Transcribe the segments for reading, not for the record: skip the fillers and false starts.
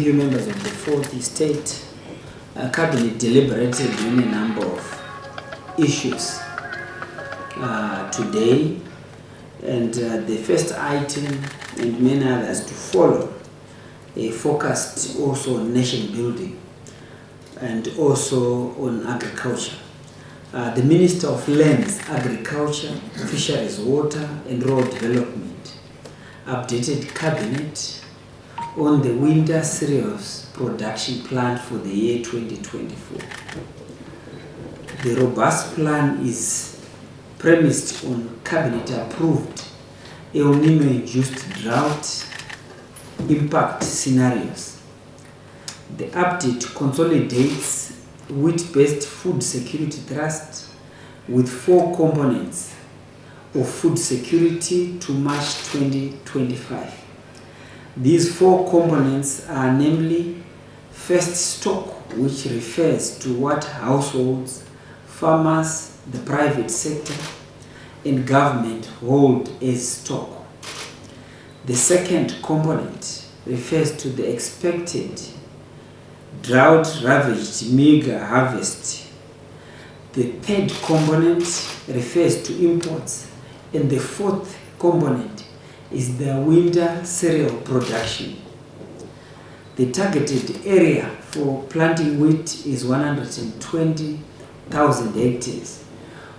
you members of the Fourth Estate, Cabinet deliberated on a number of issues today, and the first item and many others to follow focused also on nation building and also on agriculture. The Minister of Lands, Agriculture, Fisheries, Water and Rural Development updated Cabinet on the winter cereals production plan for the year 2024. The robust plan is premised on Cabinet-approved El Nino-induced drought impact scenarios. The update consolidates wheat-based food security trust with 4 components of food security to March 2025. These 4 components are namely first stock, which refers to what households, farmers, the private sector and government hold as stock. The second component refers to the expected drought-ravaged meager harvest. The third component refers to imports, and the fourth component is the winter cereal production. The targeted area for planting wheat is 120,000 hectares,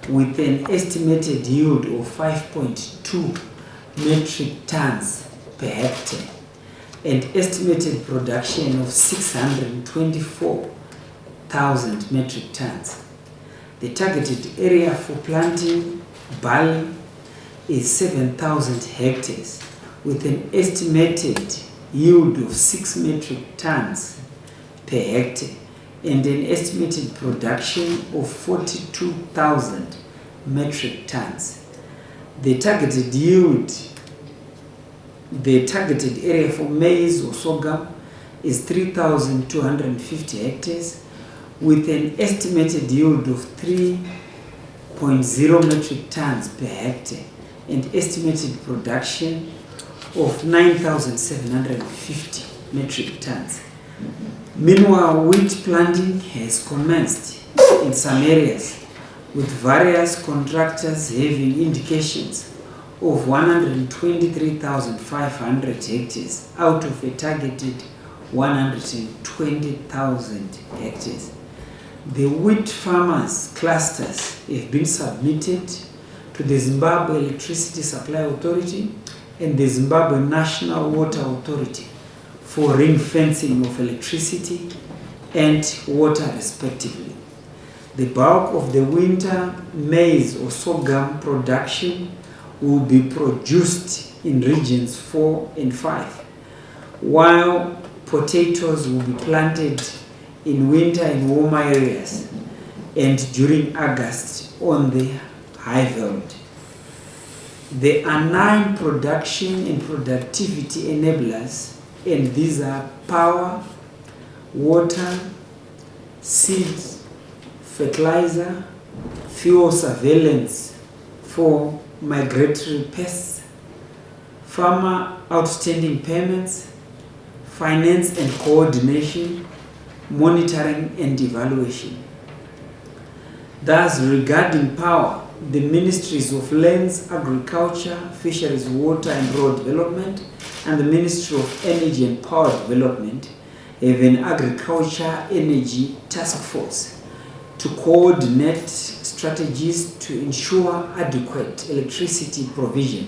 with an estimated yield of 5.2 metric tons per hectare and estimated production of 624,000 metric tons. The targeted area for planting barley is 7,000 hectares with an estimated yield of 6 metric tons per hectare and an estimated production of 42,000 metric tons. The targeted area for maize or sorghum is 3,250 hectares with an estimated yield of 3.0 metric tons per hectare and estimated production of 9,750 metric tons. Meanwhile, wheat planting has commenced in some areas, with various contractors having indications of 123,500 hectares out of a targeted 120,000 hectares. The wheat farmers clusters have been submitted to the Zimbabwe Electricity Supply Authority and the Zimbabwe National Water Authority for ring fencing of electricity and water respectively. The bulk of the winter maize or sorghum production will be produced in regions 4 and 5, while potatoes will be planted in winter in warmer areas and during August on the high veld. There are 9 production and productivity enablers, and these are power, water, seeds, fertilizer, fuel surveillance for migratory pests, farmer outstanding payments, finance and coordination, monitoring and evaluation. Thus, regarding power, the Ministries of Lands, Agriculture, Fisheries, Water and Rural Development and the Ministry of Energy and Power Development have an Agriculture Energy Task Force to coordinate strategies to ensure adequate electricity provision.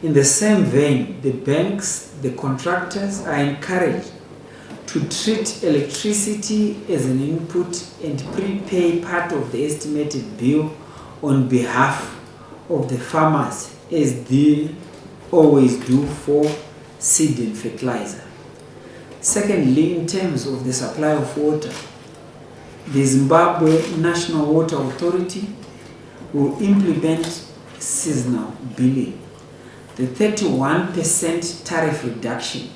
In the same vein, the banks, the contractors are encouraged to treat electricity as an input and prepay part of the estimated bill on behalf of the farmers, as they always do for seed and fertilizer. Secondly, in terms of the supply of water, the Zimbabwe National Water Authority will implement seasonal billing. The 31% tariff reduction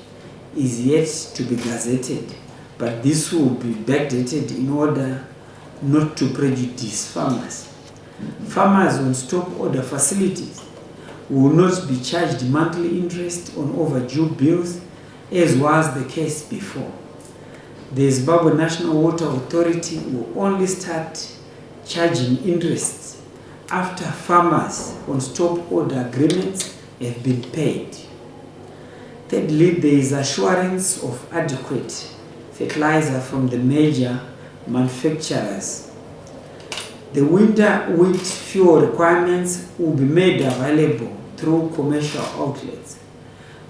is yet to be gazetted, but this will be backdated in order not to prejudice farmers. Farmers on stop order facilities will not be charged monthly interest on overdue bills as was the case before. The Zimbabwe National Water Authority will only start charging interest after farmers on stop order agreements have been paid. Thirdly, there is assurance of adequate fertilizer from the major manufacturers. The winter wheat fuel requirements will be made available through commercial outlets.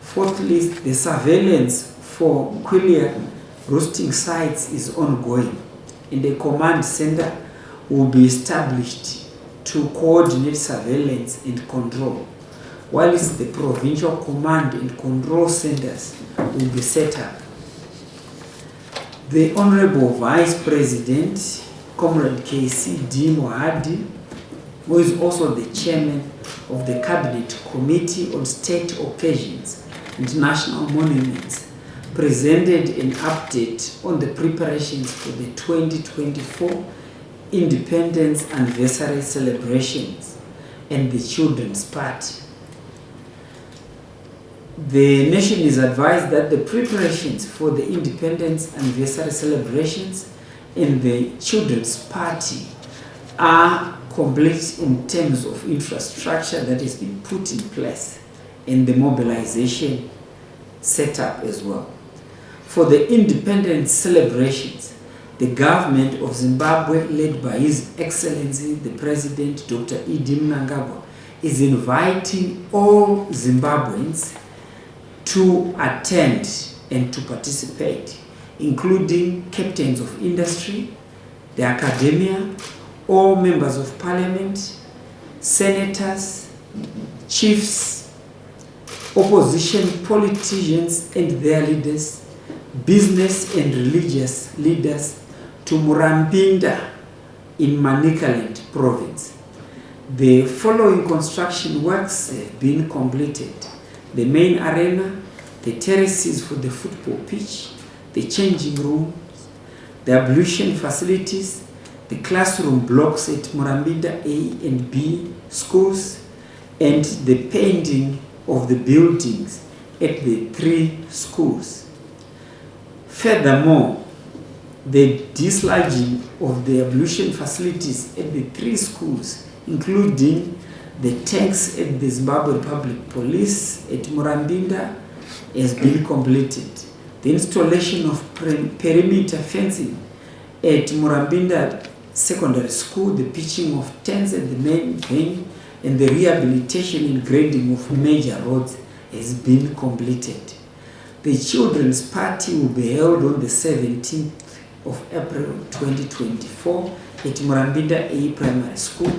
Fourthly, the surveillance for quail roosting sites is ongoing, and a command center will be established to coordinate surveillance and control, whilst the provincial command and control centers will be set up. The Honorable Vice President, Comrade KCD Mohadi, who is also the chairman of the Cabinet Committee on State Occasions and National Monuments, presented an update on the preparations for the 2024 Independence Anniversary celebrations and the Children's Party. The nation is advised that the preparations for the Independence Anniversary celebrations and the Children's Party are complete in terms of infrastructure that has been put in place and the mobilization set up as well. For the independence celebrations, the government of Zimbabwe, led by His Excellency the President Dr. Idi Mnangagwa, is inviting all Zimbabweans to attend and to participate, including captains of industry, the academia, all members of parliament, senators, chiefs, opposition politicians and their leaders, business and religious leaders to Murambinda in Manicaland province. The following construction works have been completed: the main arena, the terraces for the football pitch, the changing rooms, the ablution facilities, the classroom blocks at Murambinda A and B schools, and the painting of the buildings at the 3 schools. Furthermore, the dislodging of the ablution facilities at the 3 schools, including the tanks at the Zimbabwe Public Police at Murambinda, has been completed. The installation of perimeter fencing at Murambinda Secondary School, the pitching of tents at the main venue, and the rehabilitation and grading of major roads has been completed. The Children's Party will be held on the 17th of April 2024 at Murambinda A Primary School,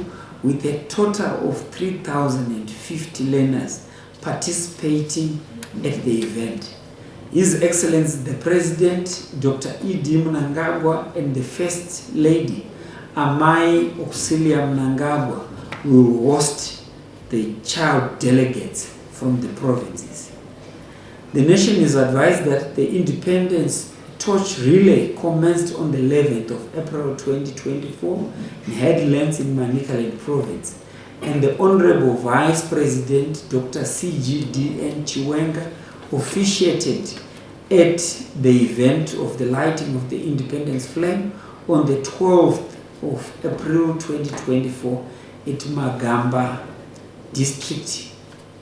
with a total of 3,050 learners participating at the event. His Excellency the President, Dr. Idi Mnangagwa, and the First Lady, Amai Auxilia Mnangagwa, will host the child delegates from the provinces. The nation is advised that the Independence Torch Relay commenced on the 11th of April 2024 in Headlands in Manicaland province, and the Honorable Vice President Dr. CGDN Chiwenga officiated at the event of the lighting of the Independence Flame on the 12th of April 2024 at Magamba District,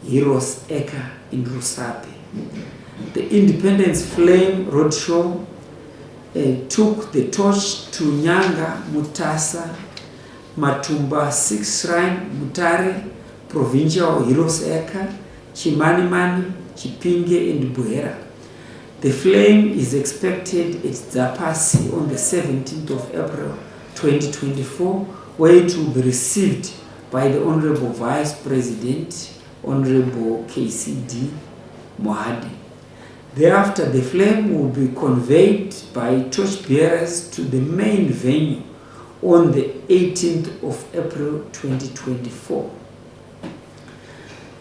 Heroes Eka in Rusape. The Independence Flame Roadshow took the torch to Nyanga, Mutasa, Matumba 6 Shrine, Mutare, Provincial Heroes Eka, Chimanimani, Chipinge and Buhera. The flame is expected at Zapasi on the 17th of April 2024, where it will be received by the Honorable Vice President, Honorable KCD Mohadi. Thereafter, the flame will be conveyed by torchbearers to the main venue on the 18th of April 2024.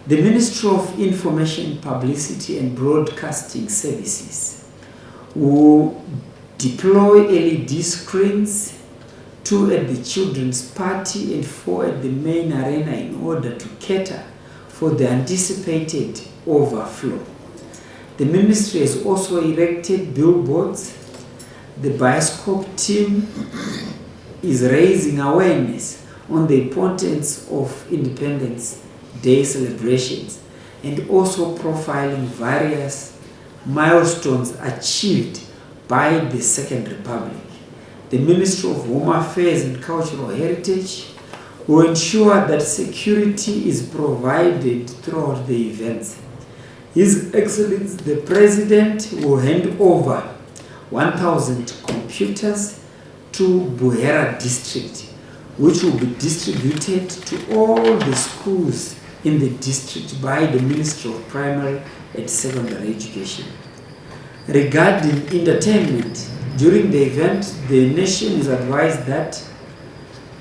The Ministry of Information, Publicity and Broadcasting Services will deploy LED screens, 2 at the Children's Party and 4 at the main arena in order to cater for the anticipated overflow. The ministry has also erected billboards. The Bioscope team is raising awareness on the importance of Independence Day celebrations and also profiling various milestones achieved by the Second Republic. The Ministry of Home Affairs and Cultural Heritage will ensure that security is provided throughout the events. His Excellency the President will hand over 1,000 computers to Buhera district, which will be distributed to all the schools in the district by the Ministry of Primary and Secondary Education. Regarding entertainment, during the event, the nation is advised that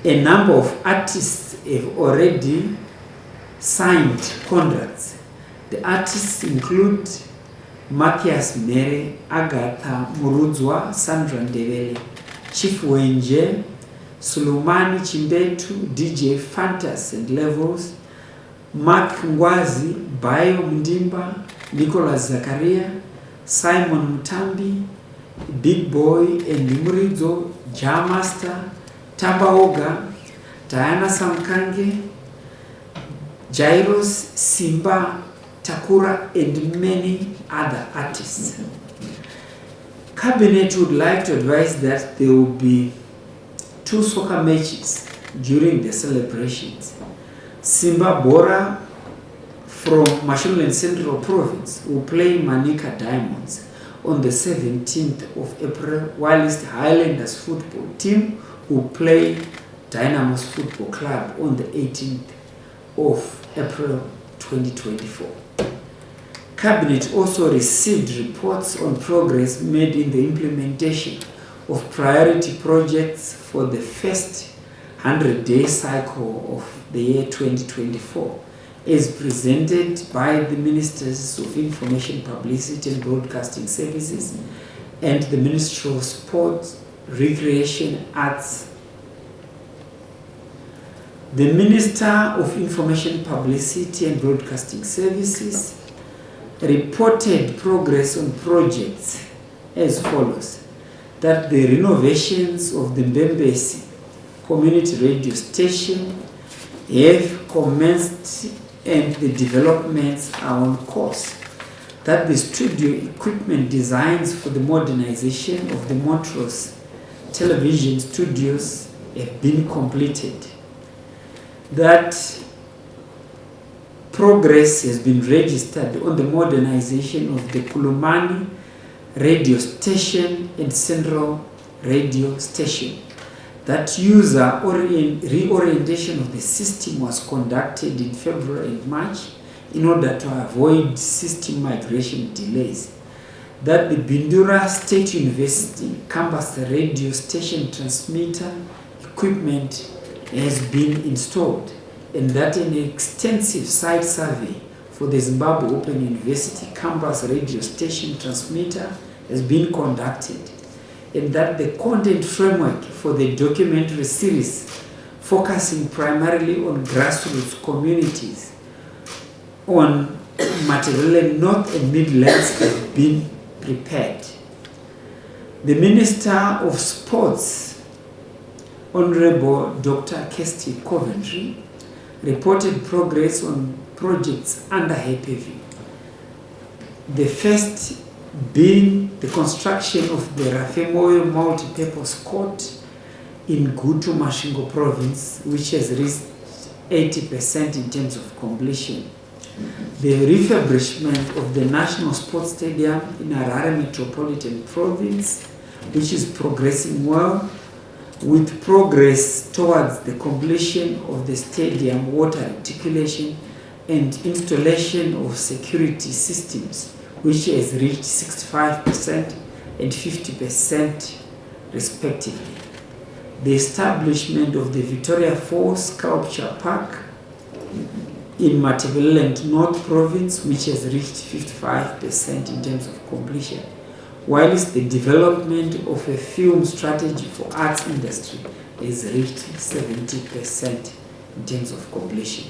a number of artists have already signed contracts. The artists include Matthias Mere, Agatha Murudzwa, Sandra Ndebele, Chief Wenje, Sulumani Chimbetu, DJ Fantas and Levels, Mark Ngwazi, Bayo Mdimba, Nicholas Zakaria, Simon Mutambi, Big Boy and Muridzo, Jamaster, Tambaoga, Diana Samkange, Jairos, Simba, Takura and many other artists. Cabinet would like to advise that there will be 2 soccer matches during the celebrations. Simba Bora from Mashonaland Central Province will play Manica Diamonds on the 17th of April, whilst Highlanders football team will play Dynamos Football Club on the 18th of April 2024. Cabinet also received reports on progress made in the implementation of priority projects for the first 100-day cycle of the year 2024, as presented by the Ministers of Information, Publicity and Broadcasting Services and the Ministry of Sport, Recreation, Arts. The Minister of Information, Publicity and Broadcasting Services reported progress on projects as follows: that the renovations of the Mbembesi community radio station have commenced and the developments are on course, that the studio equipment designs for the modernization of the Montrose television studios have been completed, that progress has been registered on the modernization of the Kulumani radio station and Central radio station, that user reorientation of the system was conducted in February and March in order to avoid system migration delays, that the Bindura State University campus radio station transmitter equipment has been installed, and that an extensive site survey for the Zimbabwe Open University campus radio station transmitter has been conducted, and that the content framework for the documentary series focusing primarily on grassroots communities on Matabele North and Midlands has been prepared. The Minister of Sports, Honorable Dr. Kirsty Coventry, reported progress on projects under her purview. The first being the construction of the Rafemoyo multi-purpose court in Gutu Mashingo province, which has reached 80% in terms of completion. The refurbishment of the National Sports Stadium in Harare Metropolitan Province, which is progressing well, with progress towards the completion of the stadium water reticulation and installation of security systems, which has reached 65% and 50% respectively. The establishment of the Victoria Falls Sculpture Park in Matabeleland North Province, which has reached 55% in terms of completion, whilst the development of a film strategy for arts industry has reached 70% in terms of completion.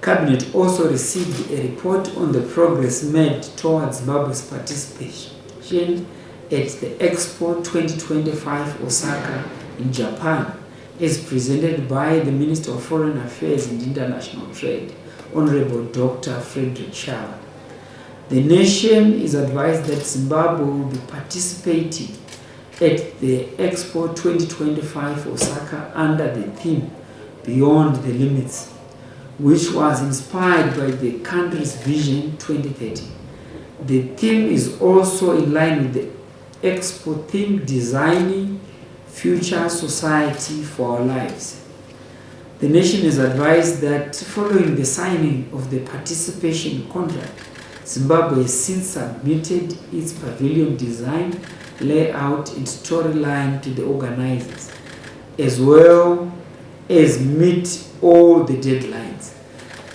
Cabinet also received a report on the progress made towards Zimbabwe's participation at the Expo 2025 Osaka in Japan, as presented by the Minister of Foreign Affairs and International Trade, Honorable Dr. Frederick Shaw. The nation is advised that Zimbabwe will be participating at the Expo 2025 Osaka under the theme Beyond the Limits, which was inspired by the country's Vision 2030. The theme is also in line with the Expo theme, Designing Future Society for Our Lives. The nation is advised that following the signing of the participation contract, Zimbabwe has since submitted its pavilion design, layout and storyline to the organizers, as well as meet all the deadlines.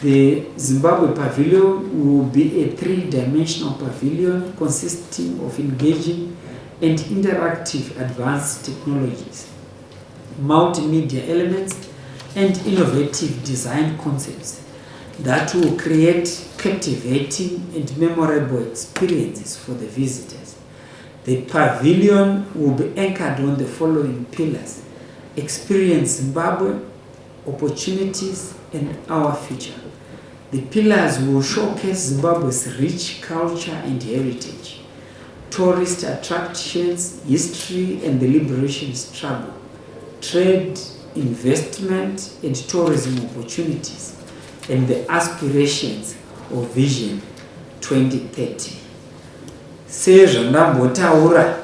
The Zimbabwe pavilion will be a three-dimensional pavilion consisting of engaging and interactive advanced technologies, multimedia elements, and innovative design concepts that will create captivating and memorable experiences for the visitors. The pavilion will be anchored on the following pillars: Experience Zimbabwe, Opportunities, and Our Future. The pillars will showcase Zimbabwe's rich culture and heritage, tourist attractions, history and the liberation struggle, trade, investment and tourism opportunities, and the aspirations of Vision 2030. Sezvandambotaura,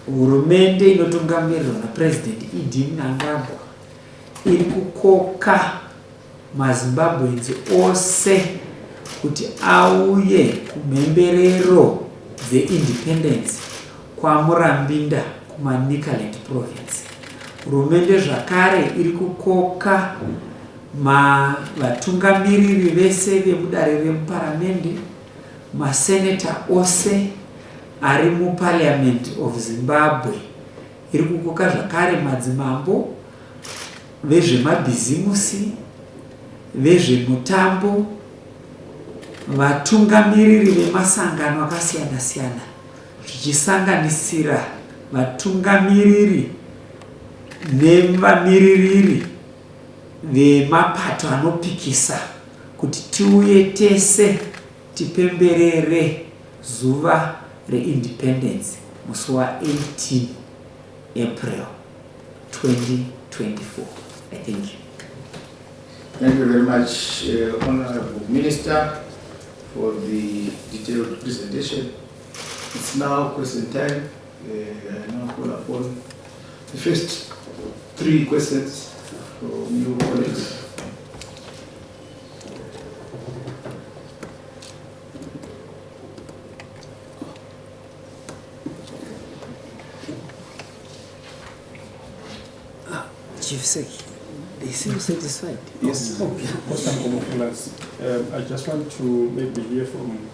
hurumende inotungamirirwa naPresident Idi Mnangagwa iri kukoka maZimbabweans ose kuti auye kumhemberero dzeindependence kwaMurambinda kumaNicaland province. Hurumende zvakare iri kukoka vatungamiriri vese vemudare remuparamende, maseneta ose ari muParliament of Zimbabwe. Iri kukoka zvakare madzimambo, vezvemabhizimusi, vezvemutambo, vatungamiriri vemasangano akasiyana siyana, zvichisanganisira vatungamiriri nevamiririri vemapato anopikisa, kuti tiuye tese tipemberere zuva reindependence musi wa18 April 2024. I thank you. Thank you very much, Honorable Minister, for the detailed presentation. It's now question time. I now call upon the first three questions from you colleagues. Chief Sec, they seem satisfied. Yes. I just want to maybe hear from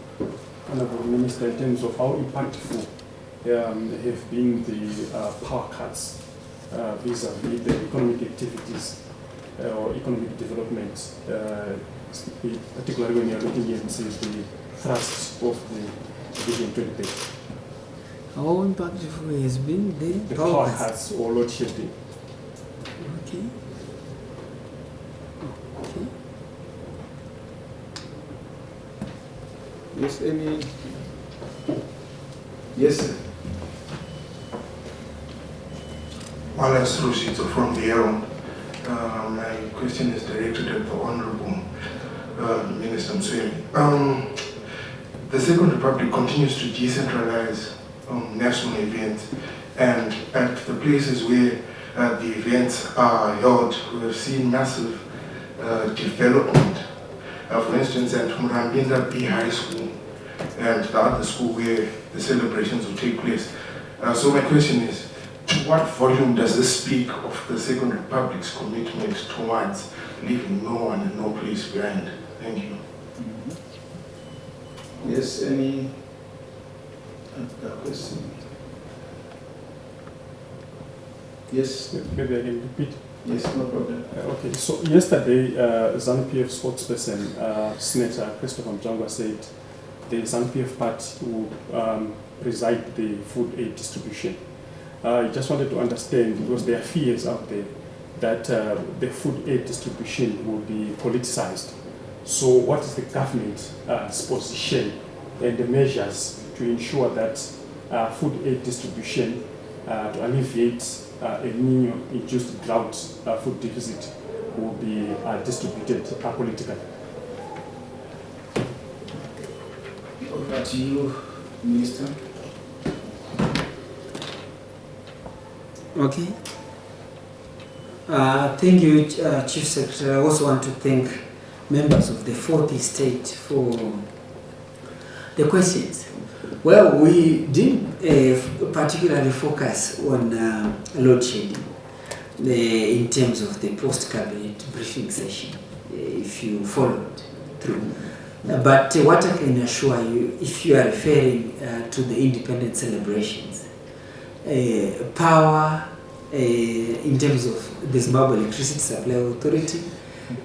Honorable Minister in terms of how impactful have been the power cuts vis-a-vis the economic activities or economic development, particularly when you're looking at the thrust of the Vision 2030. How impactful has been the power cuts or load shedding? Okay. Okay. Yes, any? Yes, sir. Wallace Rushito from the Arrow. My question is directed at the Honorable Minister Msweni. The Second Republic continues to decentralize national events, and at the places where the events are held, we have seen massive development. For instance, at Murambinda B High School and the other school where the celebrations will take place. So my question is, to what volume does this speak of the Second Republic's commitment towards leaving no one and no place behind? Thank you. Yes, any other question? Yes. Maybe I can repeat. Yes, no problem. Okay, so yesterday, ZANU-PF spokesperson, Senator Christopher Mjangwa, said the ZANU-PF party will preside the food aid distribution. I just wanted to understand, because there are fears out there that the food aid distribution will be politicized. So what is the government's position and the measures to ensure that food aid distribution to alleviate a new-induced drought food deficit will be distributed politically? Over to you, Minister. Okay. Thank you, Chief Secretary. I also want to thank members of the fourth estate for the questions. Well, we didn't particularly focus on load shedding in terms of the post-cabinet briefing session, if you followed through. But what I can assure you, if you are referring to the independent celebrations, power in terms of the Zimbabwe Electricity Supply Authority,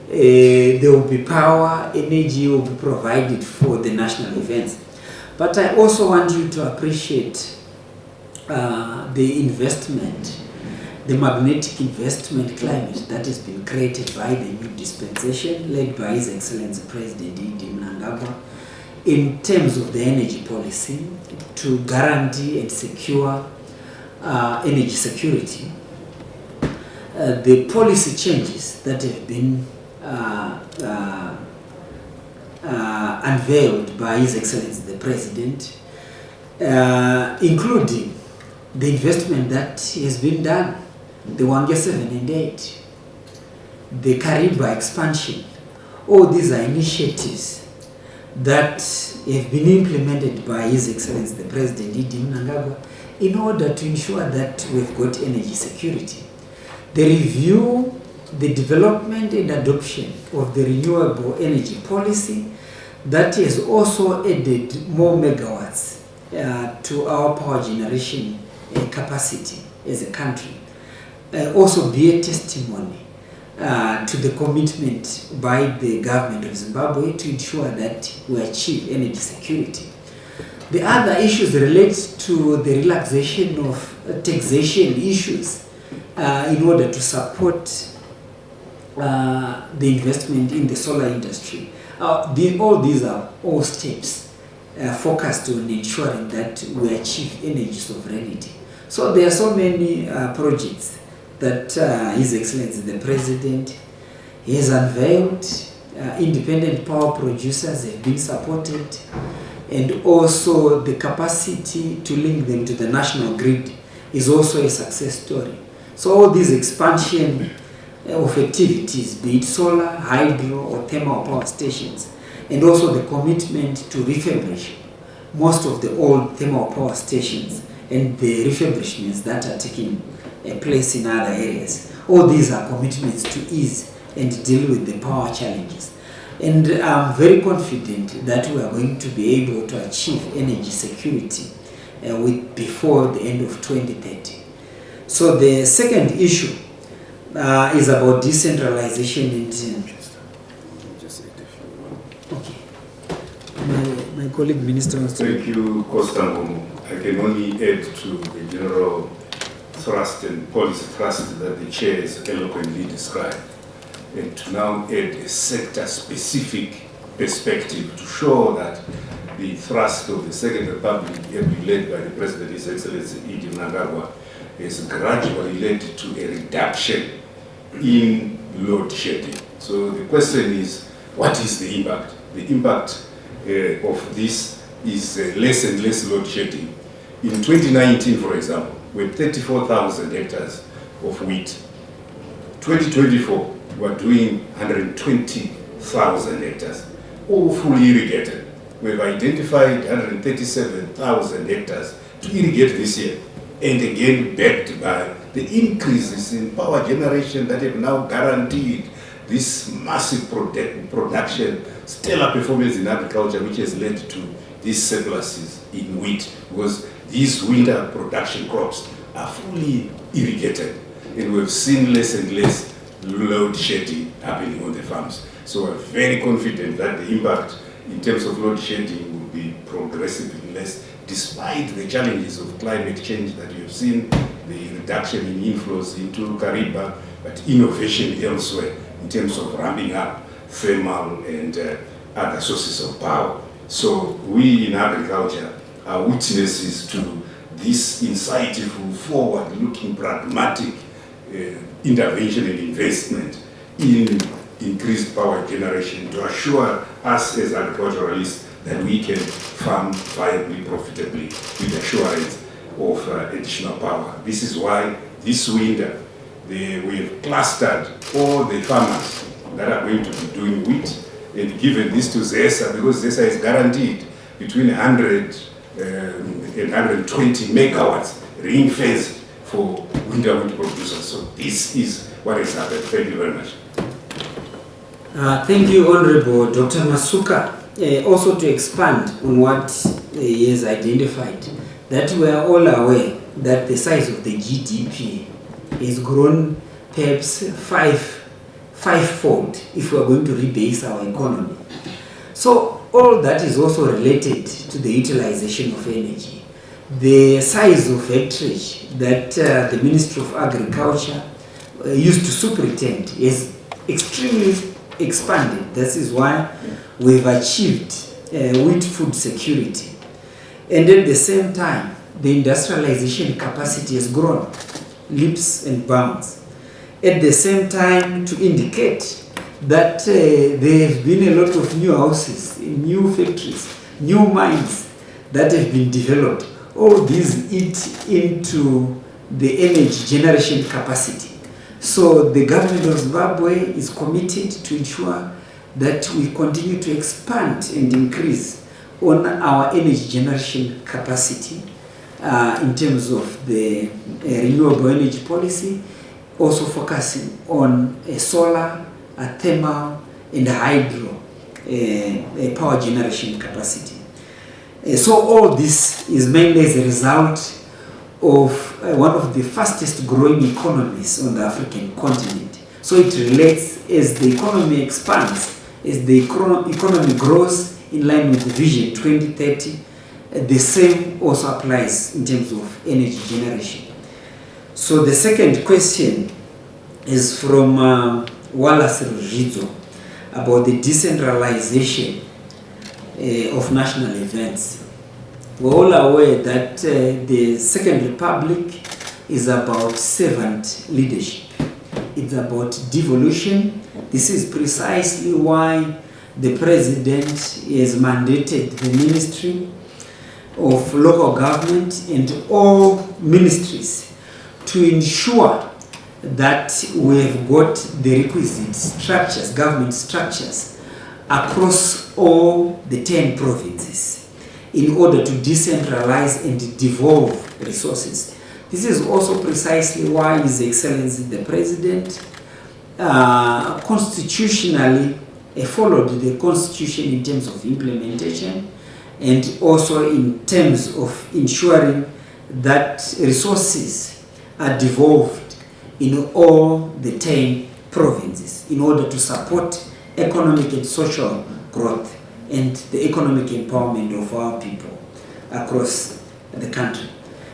there will be power, energy will be provided for the national events. But I also want you to appreciate the investment, the magnetic investment climate that has been created by the new dispensation led by His Excellency President Mnangagwa in terms of the energy policy to guarantee and secure energy security. The policy changes that have been unveiled by His Excellency the President, including the investment that has been done, the Wange 7 and 8, the Kariba expansion. All these are initiatives that have been implemented by His Excellency the President Mnangagwa in order to ensure that we've got energy security. The review, the development and adoption of the renewable energy policy that has also added more megawatts to our power generation capacity as a country. Also be a testimony to the commitment by the government of Zimbabwe to ensure that we achieve energy security. The other issues relate to the relaxation of taxation issues in order to support the investment in the solar industry. All these are all steps focused on ensuring that we achieve energy sovereignty. So there are so many projects that His Excellency the President has unveiled. Independent power producers have been supported, and also the capacity to link them to the national grid is also a success story. So all these expansion of activities, be it solar, hydro or thermal power stations, and also the commitment to refurbish most of the old thermal power stations and the refurbishments that are taking place in other areas. All these are commitments to ease and deal with the power challenges. And I'm very confident that we are going to be able to achieve energy security before the end of 2030. So the second issue is about decentralization and okay. My colleague Minister wants to... Thank you, Kostangomu. I can only add to the general thrust and policy thrust that the chair has eloquently described, and to now add a sector-specific perspective to show that the thrust of the Second Republic, led by the President, His Excellency Mnangagwa, has gradually led to a reduction in load shedding. So the question is, what is the impact? The impact of this is less and less load shedding. In 2019, for example, we had 34,000 hectares of wheat. 2024, we're doing 120,000 hectares, all fully irrigated. We've identified 137,000 hectares to irrigate this year, and again backed by the increases in power generation that have now guaranteed this massive production, stellar performance in agriculture, which has led to these surpluses in wheat, because these winter production crops are fully irrigated. and we've seen less and less load shedding happening on the farms. So we're very confident that the impact in terms of load shedding will be progressively less, despite the challenges of climate change that you've seen, the reduction in inflows into Kariba, but innovation elsewhere in terms of ramping up thermal and other sources of power. So we in agriculture are witnesses to this insightful, forward-looking, pragmatic intervention and investment in increased power generation to assure us as agriculturalists that we can farm viably, profitably, with assurance of additional power. This is why this winter we've clustered all the farmers that are going to be doing wheat and given this to ZESA, because ZESA is guaranteed between 100 and 120 megawatts ring-fenced for winter wheat producers. So this is what has happened. Thank you very much. Thank you, Honorable Dr. Masuka. Also to expand on what he has identified, that we are all aware that the size of the GDP has grown perhaps fivefold if we are going to rebase our economy. So all that is also related to the utilization of energy. The size of acreage that the Ministry of Agriculture used to superintend is extremely expanded. This is why we've achieved wheat food security. And at the same time, the industrialization capacity has grown leaps and bounds. At the same time, to indicate that there have been a lot of new houses, new factories, new mines that have been developed. All these eat into the energy generation capacity. So the government of Zimbabwe is committed to ensure that we continue to expand and increase on our energy generation capacity in terms of the renewable energy policy, also focusing on solar, thermal, and hydro power generation capacity. So all this is mainly as a result of one of the fastest growing economies on the African continent. So it relates as the economy expands, as the economy grows in line with the Vision 2030, the same also applies in terms of energy generation. So the second question is from Wallace Rujizo about the decentralization of national events. We're all aware that the Second Republic is about servant leadership. It's about devolution. This is precisely why the President has mandated the Ministry of Local Government and all ministries to ensure that we have got the requisite structures, government structures, across all the 10 provinces in order to decentralize and devolve resources. This is also precisely why His Excellency the President constitutionally followed the Constitution in terms of implementation and also in terms of ensuring that resources are devolved in all the 10 provinces in order to support economic and social growth and the economic empowerment of our people across the country.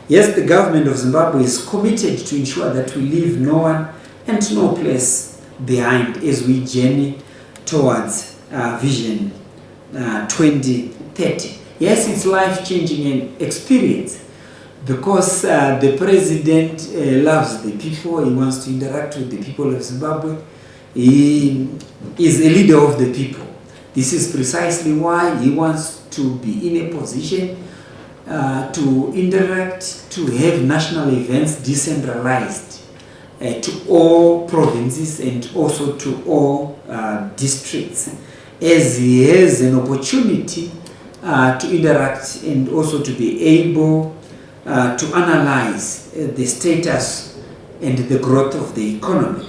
Yes, the government of Zimbabwe is committed to ensure that we leave no one and no place behind as we journey towards Vision 2030. Yes, it's life-changing experience because the President loves the people, he wants to interact with the people of Zimbabwe, he is a leader of the people. This is precisely why he wants to be in a position to interact, to have national events decentralized to all provinces and also to all districts, as he has an opportunity to interact and also to be able to analyze the status and the growth of the economy.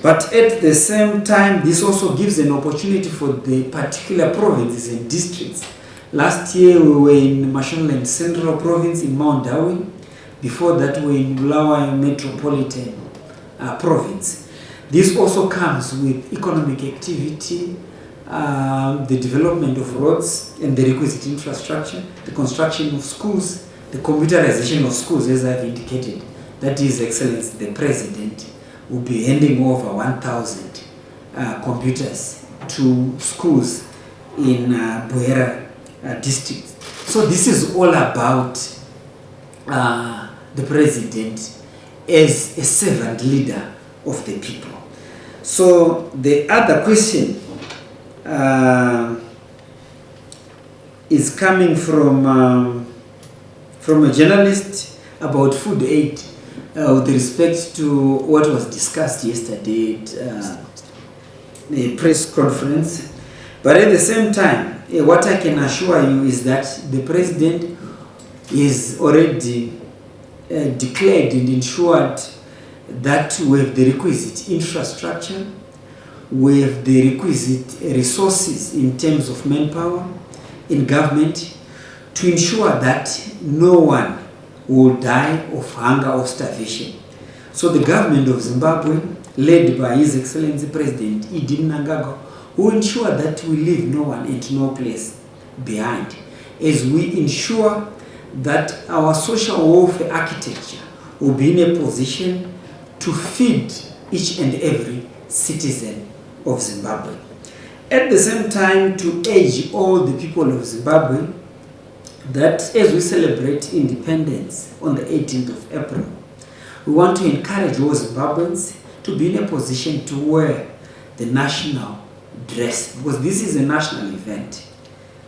But at the same time, this also gives an opportunity for the particular provinces and districts. Last year we were in Mashonaland Central Province in Mount Darwin. Before that we were in Bulawayo Metropolitan province. This also comes with economic activity, the development of roads and the requisite infrastructure, the construction of schools, the computerization of schools, as I've indicated. That is, Excellency, the President will be handing over 1,000 computers to schools in Buera district. So this is all about the President as a servant leader of the people. So the other question is coming from a journalist about food aid with respect to what was discussed yesterday at the press conference. But at the same time, what I can assure you is that the President is already declared and ensured that we have the requisite infrastructure, we have the requisite resources in terms of manpower in government to ensure that no one will die of hunger or starvation. So the government of Zimbabwe, led by His Excellency President Idi Mnangagwa, will ensure that we leave no one and no place behind, as we ensure that our social welfare architecture will be in a position to feed each and every citizen of Zimbabwe. At the same time, to urge all the people of Zimbabwe that as we celebrate independence on the 18th of April, we want to encourage all Zimbabweans to be in a position to wear the national dress, because this is a national event.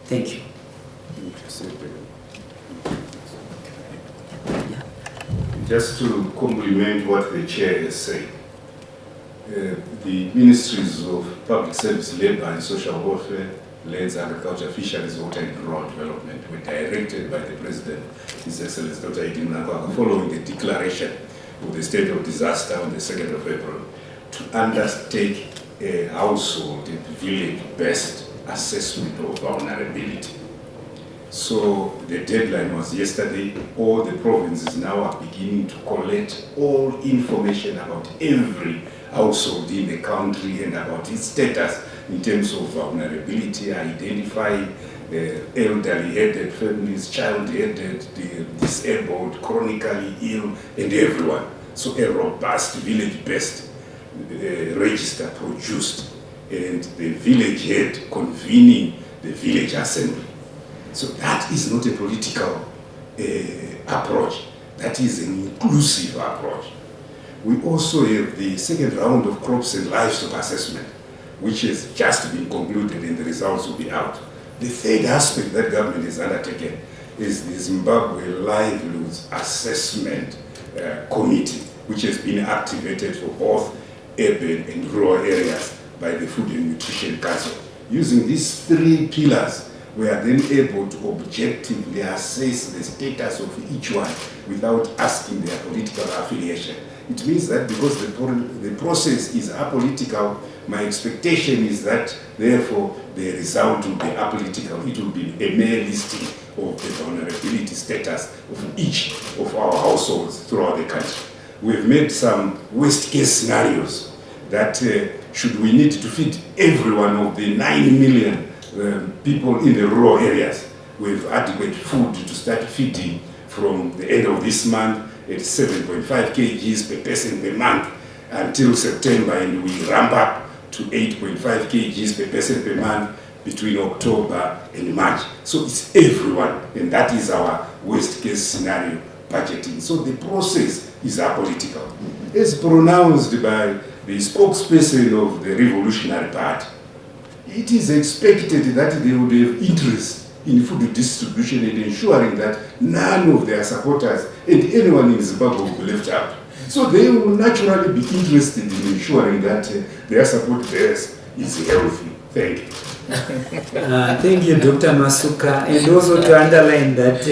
Thank you. Just to complement what the chair has said, the ministries of public service, labor and social welfare, lands, agriculture, fisheries, water and rural development were directed by the President, His Excellency Dr. Idi Mnangagwa, following the declaration of the state of disaster on the 2nd of April, to undertake a household and village-based assessment of vulnerability. So the deadline was yesterday. All the provinces now are beginning to collect all information about every household in the country and about its status in terms of vulnerability, identify elderly-headed families, child-headed, disabled, chronically ill, and everyone. So a robust village-based register produced, and the village head convening the village assembly. So that is not a political approach. That is an inclusive approach. We also have the second round of crops and livestock assessment, which has just been concluded and the results will be out. The third aspect that government has undertaken is the Zimbabwe Livelihoods Assessment Committee, which has been activated for both urban and rural areas by the Food and Nutrition Council. Using these three pillars, we are then able to objectively assess the status of each one without asking their political affiliation. It means that because the process is apolitical, my expectation is that, therefore, the result will be apolitical. It will be a mere listing of the vulnerability status of each of our households throughout the country. We've made some worst-case scenarios that should we need to feed every one of the 9 million people in the rural areas with adequate food to start feeding from the end of this month at 7.5 kgs per person per month until September, and we ramp up to 8.5 kgs per person per month between October and March. So it's everyone, and that is our worst case scenario budgeting. So the process is apolitical. As pronounced by the spokesperson of the Revolutionary Party, it is expected that they would have interest in food distribution and ensuring that none of their supporters and anyone in Zimbabwe will be left out. So they will naturally be interested in ensuring that their support base is healthy. Thank you. Thank you, Dr. Masuka. And also to underline that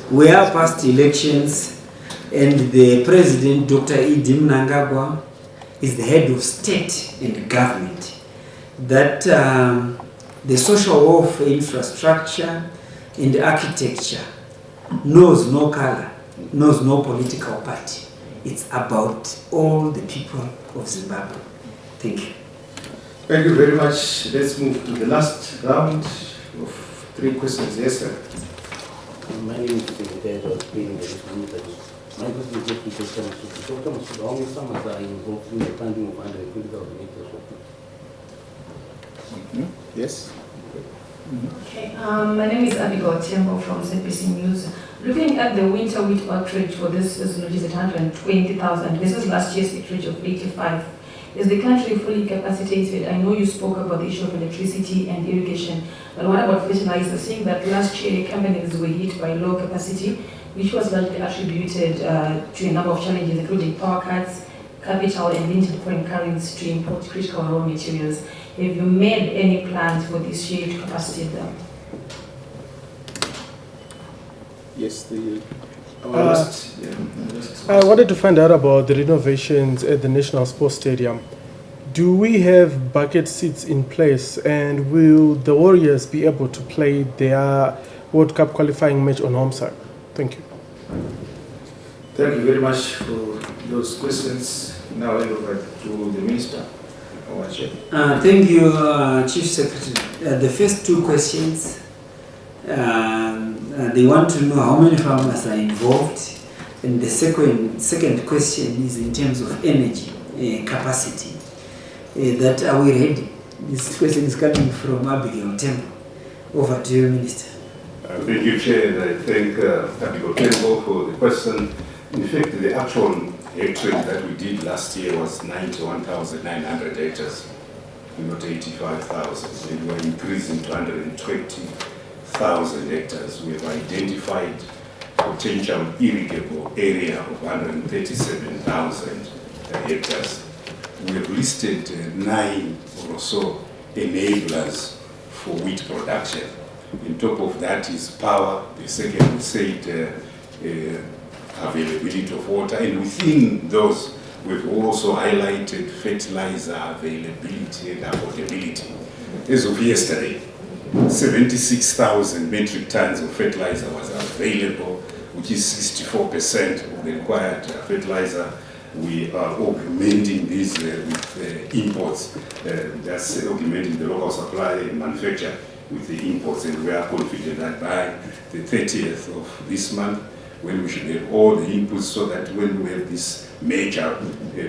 we are past elections and the President, Dr. Idi Mnangagwa, is the head of state and government. That the social welfare infrastructure and the architecture knows no color, knows no political party. It's about all the people of Zimbabwe. Thank you. Thank you very much. Let's move to the last round of 3 questions. Yes, sir. My name is Secretary of Spain. My question is to Dr. Masudu. Dr. Masudu, how many farmers are involved in the planting of 120,000 hectares of wheat? Yes. Okay, my name is Abigail Tembo from CBC News. Looking at the winter wheat acreage for this season, which is at 120,000, this is last year's acreage of 85. Is the country fully capacitated? I know you spoke about the issue of electricity and irrigation, but what about fertilizer? Seeing that last year companies were hit by low capacity, which was largely attributed to a number of challenges, including power cuts, capital, and limited foreign currency to import critical raw materials. Have you made any plans for this year to capacitate them? Yes, our last. I wanted to find out about the renovations at the National Sports Stadium. Do we have bucket seats in place, and will the Warriors be able to play their World Cup qualifying match on home side? Thank you. Thank you very much for those questions. Now I hand over to the Minister. Thank you, Chief Secretary. The first 2 questions, they want to know how many farmers are involved, and the second question is in terms of energy capacity. That are we ready? This question is coming from Abigail Tembo. Over to you, Minister. Thank you, Chair, and I thank Abigail Tembo for the question. In fact, the actual hectare that we did last year was 91,900 hectares, not 85,000. And we're increasing to 120,000 hectares. We have identified potential irrigable area of 137,000 hectares. We have listed 9 or so enablers for wheat production. On top of that is power. The second, we said, availability of water, and within those we've also highlighted fertilizer availability and affordability. As of yesterday, 76,000 metric tons of fertilizer was available, which is 64% of the required fertilizer. We are augmenting these with imports, that's augmenting the local supply and manufacture with the imports, and we are confident that by the 30th of this month, when we should have all the inputs, so that when we have this major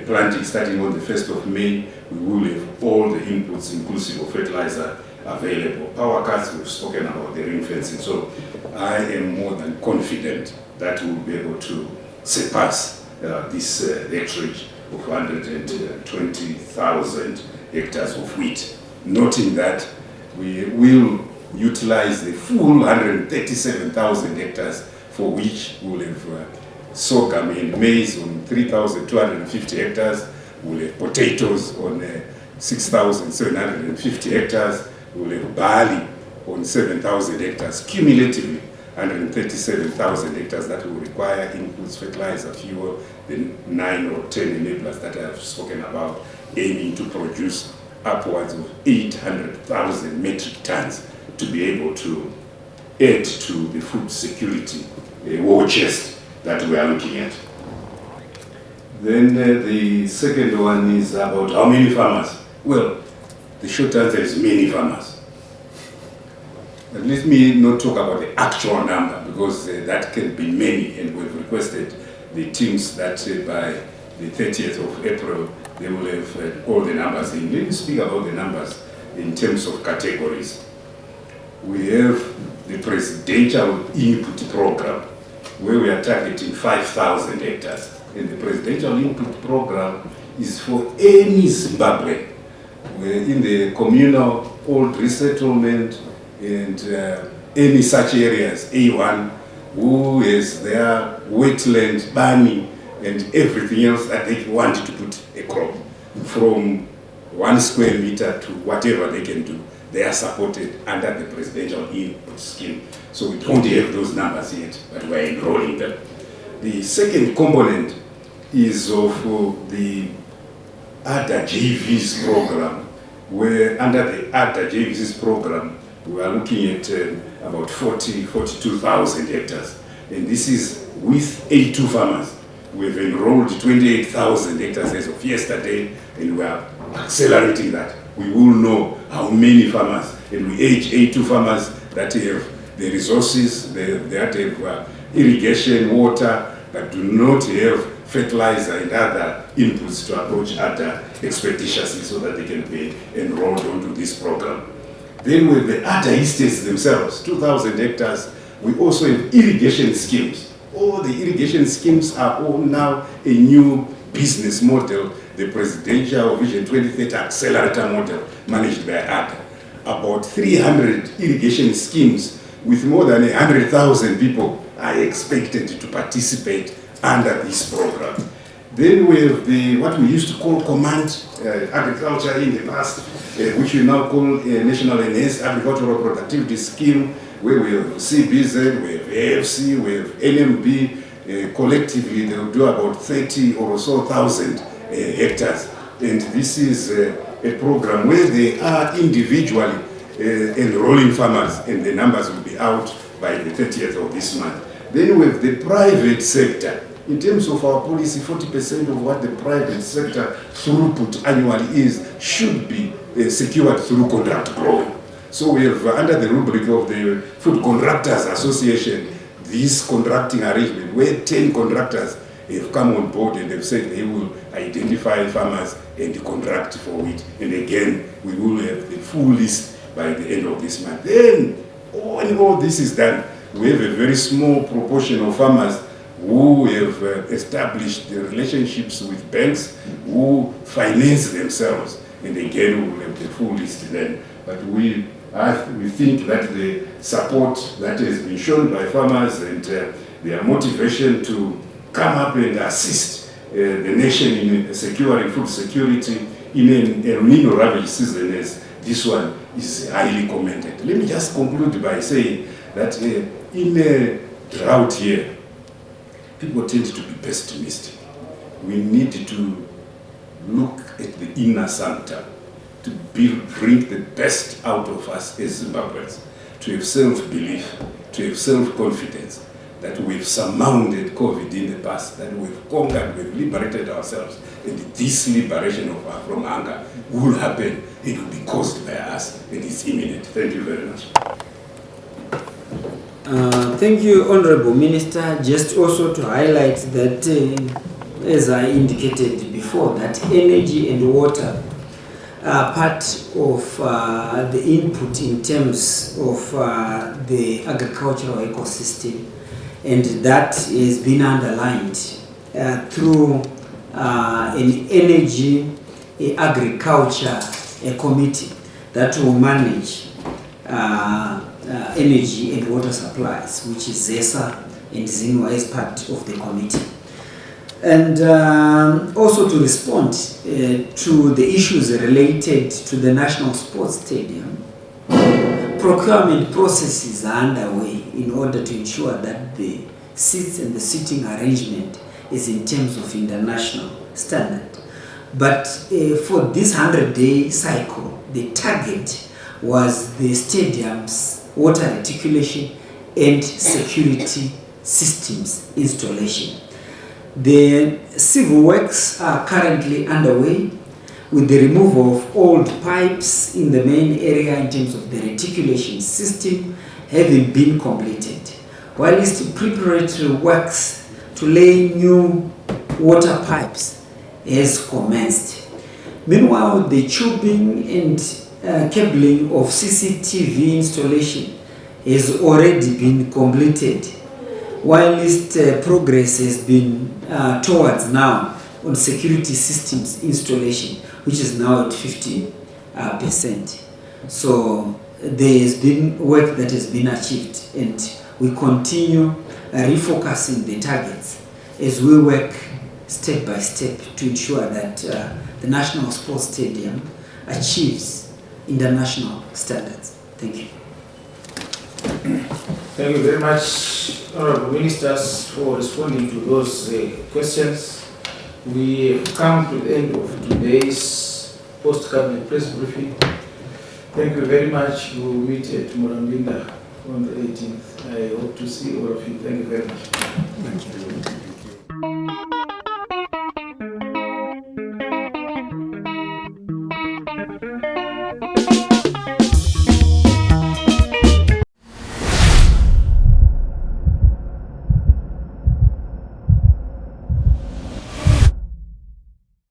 planting starting on the 1st of May, we will have all the inputs, inclusive of fertilizer, available. Power cuts, we've spoken about the ring fencing, so I am more than confident that we'll be able to surpass this acreage of 120,000 hectares of wheat, noting that we will utilize the full 137,000 hectares for which we will have sorghum and maize on 3,250 hectares, we will have potatoes on 6,750 hectares, we will have barley on 7,000 hectares, cumulatively 137,000 hectares that will require inputs, fertilizer, fuel, the 9 or 10 enablers that I have spoken about, aiming to produce upwards of 800,000 metric tons to be able to add to the food security war chest that we are looking at. Then the second one is about how many farmers. Well, the short answer is many farmers. But let me not talk about the actual number, because that can be many, and we've requested the teams that by the 30th of April, they will have all the numbers in. Let me speak about the numbers in terms of categories. We have the presidential input program, where we are targeting 5,000 hectares. And the presidential input program is for any Zimbabwe, in the communal old resettlement and any such areas, A1, who is their wetland, banning, and everything else that they want to put a crop, from 1 square meter to whatever they can do. They are supported under the presidential input scheme. So we don't have those numbers yet, but we're enrolling them. The second component is of the ADA JVs program, where under the ADA JVs program, we are looking at about 42,000 hectares. And this is with A2 farmers. We've enrolled 28,000 hectares as of yesterday, and we are accelerating that. We will know how many farmers, and we age A2 farmers that have the resources, that have irrigation, water, but do not have fertilizer and other inputs to approach other expeditiously so that they can be enrolled onto this program. Then with the other estates themselves, 2,000 hectares, we also have irrigation schemes. All the irrigation schemes are all now a new business model, the Presidential Vision 2030 Accelerator model managed by ADA. About 300 irrigation schemes with more than 100,000 people are expected to participate under this program. Then we have what we used to call command agriculture in the past, which we now call National Enhanced Agricultural Productivity Scheme, where we have CBZ, we have AFC, we have NMB. Collectively, they will do about 30 or so thousand hectares. And this is a program where they are individually enrolling farmers, and the numbers will be out by the 30th of this month. Then we have the private sector. In terms of our policy, 40% of what the private sector throughput annually should be secured through contract growing. So we have, under the rubric of the Food Contractors Association, this contracting arrangement where 10 contractors have come on board and have said they will identify farmers and contract for it. And again, we will have the full list by the end of this month. Then, when all this is done, we have a very small proportion of farmers who have established the relationships with banks who finance themselves. And again, we will have the full list then. But we think that the support that has been shown by farmers and their motivation to come up and assist the nation in securing food security in an El Nino ravaged season as this one is highly commended. Let me just conclude by saying that in a drought year, people tend to be pessimistic. We need to look at the inner sanctum to bring the best out of us as Zimbabweans, to have self-belief, to have self-confidence, that we've surmounted COVID in the past, that we've conquered, we've liberated ourselves, and this liberation from hunger will happen. It will be caused by us, and it's imminent. Thank you very much. Thank you, Honorable Minister. Just also to highlight that, as I indicated before, that energy and water are part of the input in terms of the agricultural ecosystem, and that has been underlined through an energy agriculture committee that will manage energy and water supplies, which is ZESA and ZINWA as part of the committee. And also to respond to the issues related to the National Sports Stadium, procurement processes are underway in order to ensure that the seats and the seating arrangement is in terms of international standard. But for this 100-day cycle, the target was the stadium's water reticulation and security systems installation. The civil works are currently underway with the removal of old pipes in the main area in terms of the reticulation system having been completed, whilst preparatory works to lay new water pipes has commenced. Meanwhile, the tubing and cabling of CCTV installation has already been completed, whilst progress has been towards now on security systems installation, which is now at 50%. So there has been work that has been achieved, and we continue refocusing the targets as we work step by step to ensure that the National Sports Stadium achieves international standards. Thank you. Thank you very much, Honorable Ministers, for responding to those questions. We have come to the end of today's post-cabinet press briefing. Thank you very much. We will meet at Morambinda on the 18th. I hope to see all of you. Thank you very much. Thank you.